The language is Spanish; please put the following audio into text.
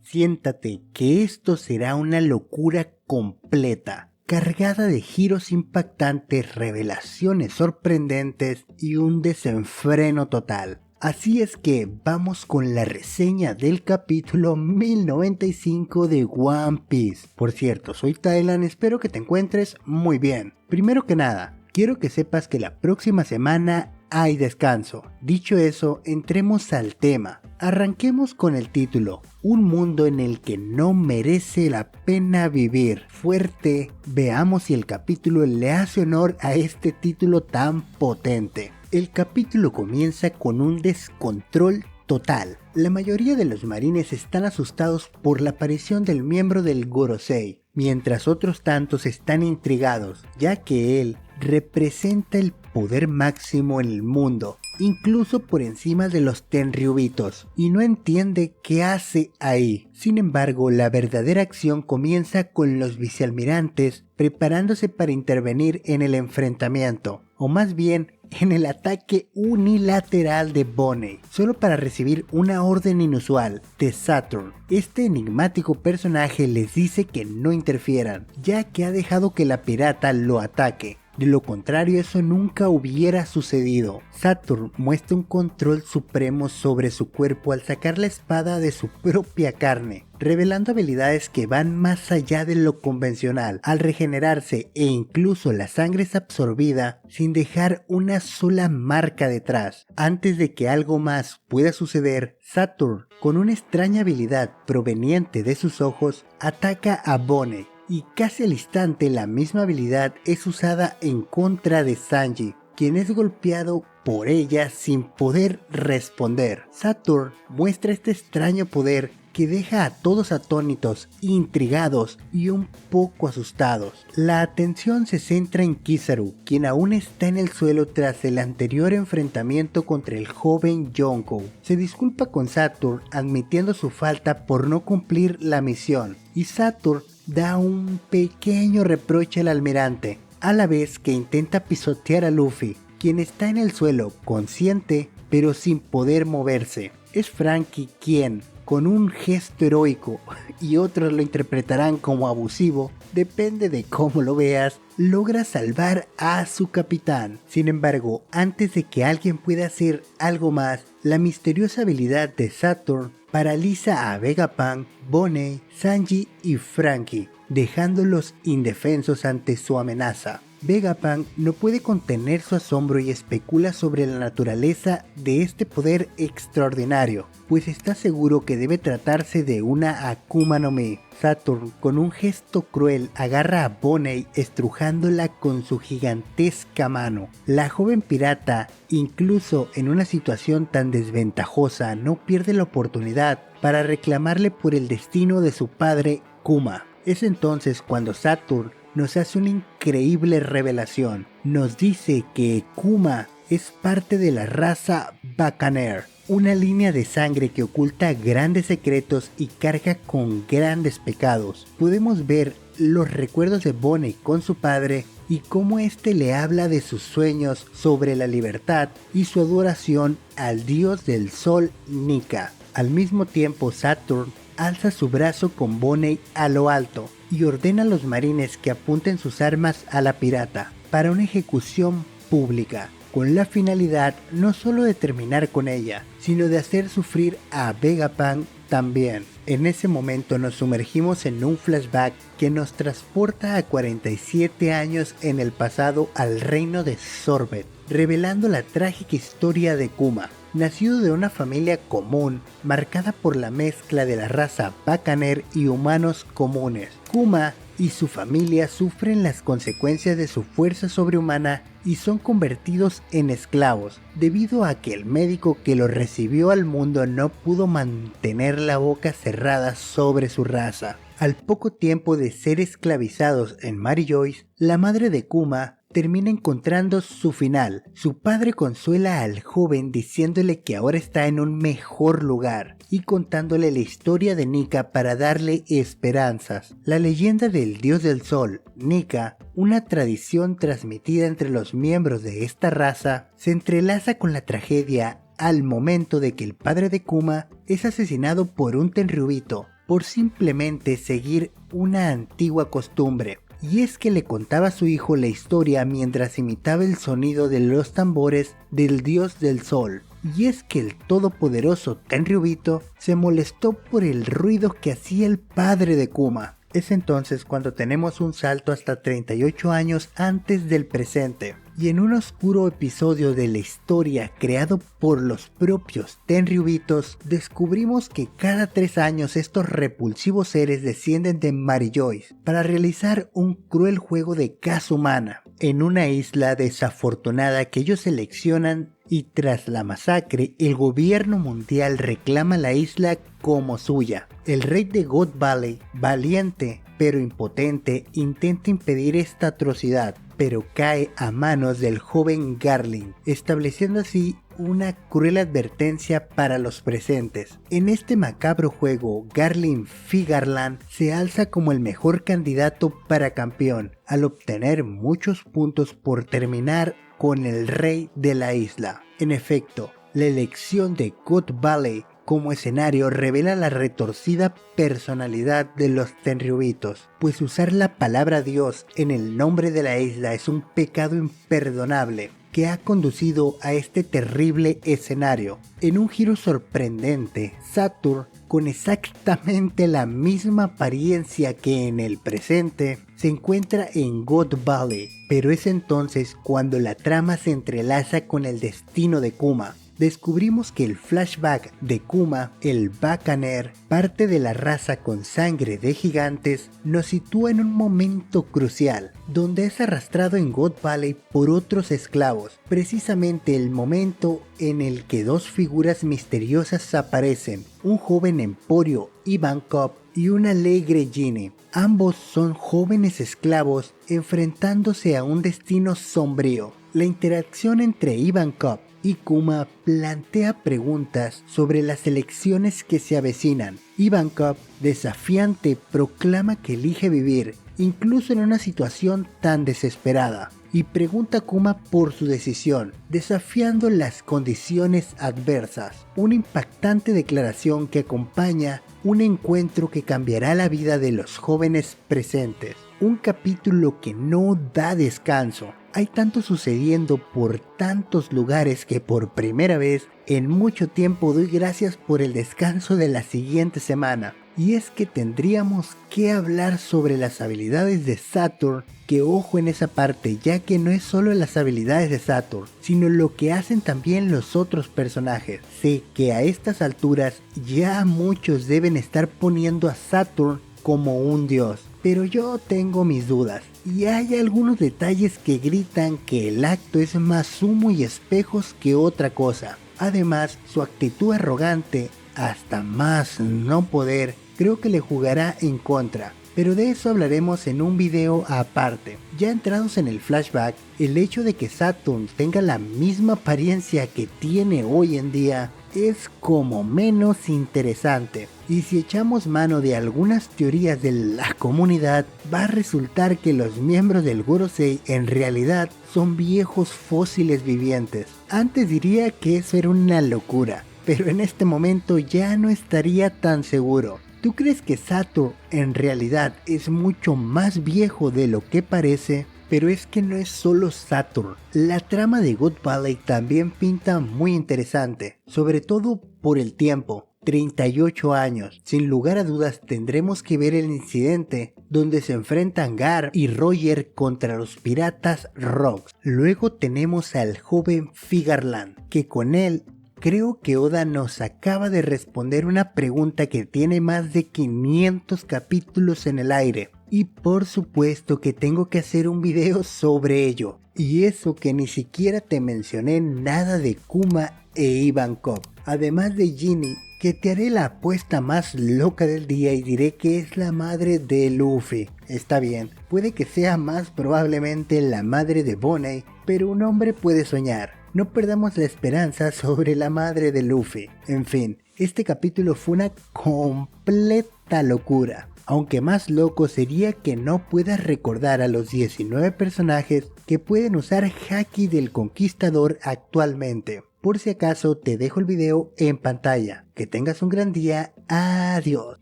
Siéntate que esto será una locura completa, cargada de giros impactantes, revelaciones sorprendentes y un desenfreno total. Así es que vamos con la reseña del capítulo 1095 de One Piece. Por cierto, soy Thailand, espero que te encuentres muy bien. Primero que nada, quiero que sepas que la próxima semana hay descanso. Dicho eso, entremos al tema. Arranquemos con el título, un mundo en el que no merece la pena vivir. Fuerte, veamos si el capítulo le hace honor a este título tan potente. El capítulo comienza con un descontrol total. La mayoría de los marines están asustados por la aparición del miembro del Gorosei, mientras otros tantos están intrigados, ya que él representa el poder máximo en el mundo, incluso por encima de los Tenryubitos, y no entiende qué hace ahí. Sin embargo, la verdadera acción comienza con los vicealmirantes preparándose para intervenir en el enfrentamiento, o más bien en el ataque unilateral de Bonney, solo para recibir una orden inusual de Saturn. Este enigmático personaje les dice que no interfieran, ya que ha dejado que la pirata lo ataque. De lo contrario, eso nunca hubiera sucedido. Saturn muestra un control supremo sobre su cuerpo al sacar la espada de su propia carne, revelando habilidades que van más allá de lo convencional. Al regenerarse e incluso la sangre es absorbida sin dejar una sola marca detrás. Antes de que algo más pueda suceder, Saturn, con una extraña habilidad proveniente de sus ojos, ataca a Bonney. Y casi al instante la misma habilidad es usada en contra de Sanji, quien es golpeado por ella sin poder responder. Saturn muestra este extraño poder que deja a todos atónitos, intrigados y un poco asustados. La atención se centra en Kizaru, quien aún está en el suelo tras el anterior enfrentamiento contra el joven Yonkou. Se disculpa con Saturn admitiendo su falta por no cumplir la misión, y Saturn da un pequeño reproche al almirante, a la vez que intenta pisotear a Luffy, quien está en el suelo, consciente, pero sin poder moverse. Es Franky quien, con un gesto heroico, y otros lo interpretarán como abusivo, depende de cómo lo veas, logra salvar a su capitán. Sin embargo, antes de que alguien pueda hacer algo más, la misteriosa habilidad de Saturn paraliza a Vegapunk, Bonney, Sanji y Franky, dejándolos indefensos ante su amenaza. Vegapunk no puede contener su asombro y especula sobre la naturaleza de este poder extraordinario, pues está seguro que debe tratarse de una Akuma no Mi. Saturn, con un gesto cruel, agarra a Bonney estrujándola con su gigantesca mano. La joven pirata, incluso en una situación tan desventajosa, no pierde la oportunidad para reclamarle por el destino de su padre Kuma. Es entonces cuando Saturn nos hace una increíble revelación. Nos dice que Kuma es parte de la raza Bakaner, una línea de sangre que oculta grandes secretos y carga con grandes pecados. Podemos ver los recuerdos de Bonney con su padre y cómo este le habla de sus sueños sobre la libertad y su adoración al dios del sol Nika. Al mismo tiempo, Saturn alza su brazo con Bonney a lo alto y ordena a los marines que apunten sus armas a la pirata para una ejecución pública, con la finalidad no solo de terminar con ella, sino de hacer sufrir a Vegapunk también. En ese momento nos sumergimos en un flashback que nos transporta a 47 años en el pasado al reino de Sorbet, revelando la trágica historia de Kuma. Nacido de una familia común, marcada por la mezcla de la raza Bakaner y humanos comunes, Kuma y su familia sufren las consecuencias de su fuerza sobrehumana y son convertidos en esclavos, debido a que el médico que los recibió al mundo no pudo mantener la boca cerrada sobre su raza. Al poco tiempo de ser esclavizados en Mary Joyce, la madre de Kuma termina encontrando su final. Su padre consuela al joven diciéndole que ahora está en un mejor lugar y contándole la historia de Nika para darle esperanzas. La leyenda del dios del sol, Nika, una tradición transmitida entre los miembros de esta raza, se entrelaza con la tragedia al momento de que el padre de Kuma es asesinado por un Tenryubito, por simplemente seguir una antigua costumbre. Y es que le contaba a su hijo la historia mientras imitaba el sonido de los tambores del dios del sol. Y es que el todopoderoso Tenryubito se molestó por el ruido que hacía el padre de Kuma. Es entonces cuando tenemos un salto hasta 38 años antes del presente. Y en un oscuro episodio de la historia creado por los propios Tenryubitos, descubrimos que cada 3 años estos repulsivos seres descienden de Marillois para realizar un cruel juego de caza humana en una isla desafortunada que ellos seleccionan, y tras la masacre el gobierno mundial reclama la isla como suya. El rey de God Valley, valiente pero impotente, intenta impedir esta atrocidad, pero cae a manos del joven Garling, estableciendo así una cruel advertencia para los presentes. En este macabro juego, Garling Figarland se alza como el mejor candidato para campeón, al obtener muchos puntos por terminar con el rey de la isla. En efecto, la elección de God Valley como escenario revela la retorcida personalidad de los Tenryubitos, pues usar la palabra Dios en el nombre de la isla es un pecado imperdonable que ha conducido a este terrible escenario. En un giro sorprendente, Saturn, con exactamente la misma apariencia que en el presente, se encuentra en God Valley, pero es entonces cuando la trama se entrelaza con el destino de Kuma. Descubrimos que el flashback de Kuma, el Bakaner, parte de la raza con sangre de gigantes, nos sitúa en un momento crucial, donde es arrastrado en God Valley por otros esclavos, precisamente el momento en el que dos figuras misteriosas aparecen, un joven Emporio Ivankov y un alegre Ginny. Ambos son jóvenes esclavos enfrentándose a un destino sombrío. La interacción entre Ivankov y Kuma plantea preguntas sobre las elecciones que se avecinan. Ivankov, desafiante, proclama que elige vivir, incluso en una situación tan desesperada, y pregunta a Kuma por su decisión, desafiando las condiciones adversas. Una impactante declaración que acompaña un encuentro que cambiará la vida de los jóvenes presentes. Un capítulo que no da descanso. Hay tanto sucediendo por tantos lugares que por primera vez en mucho tiempo doy gracias por el descanso de la siguiente semana. Y es que tendríamos que hablar sobre las habilidades de Saturn, que ojo en esa parte, ya que no es solo las habilidades de Saturn, sino lo que hacen también los otros personajes. Sé que a estas alturas ya muchos deben estar poniendo a Saturn como un dios, pero yo tengo mis dudas. Y hay algunos detalles que gritan que el acto es más humo y espejos que otra cosa. Además, su actitud arrogante, hasta más no poder, creo que le jugará en contra. Pero de eso hablaremos en un video aparte. Ya entrados en el flashback, el hecho de que Saturn tenga la misma apariencia que tiene hoy en día es como menos interesante. Y si echamos mano de algunas teorías de la comunidad, va a resultar que los miembros del Gorosei en realidad son viejos fósiles vivientes. Antes diría que eso era una locura, pero en este momento ya no estaría tan seguro. ¿Tú crees que Saturn en realidad es mucho más viejo de lo que parece? Pero es que no es solo Saturn. La trama de God Valley también pinta muy interesante, sobre todo por el tiempo. 38 años. Sin lugar a dudas tendremos que ver el incidente donde se enfrentan Gar y Roger contra los piratas Rocks. Luego tenemos al joven Figarland, que con él creo que Oda nos acaba de responder una pregunta que tiene más de 500 capítulos en el aire. Y por supuesto que tengo que hacer un video sobre ello. Y eso que ni siquiera te mencioné nada de Kuma e Ivankov. Además de Ginny, que te haré la apuesta más loca del día y diré que es la madre de Luffy. Está bien, puede que sea más probablemente la madre de Bonnie, pero un hombre puede soñar. No perdamos la esperanza sobre la madre de Luffy. En fin, este capítulo fue una completa locura. Aunque más loco sería que no puedas recordar a los 19 personajes que pueden usar Haki del Conquistador actualmente. Por si acaso te dejo el video en pantalla. Que tengas un gran día. Adiós.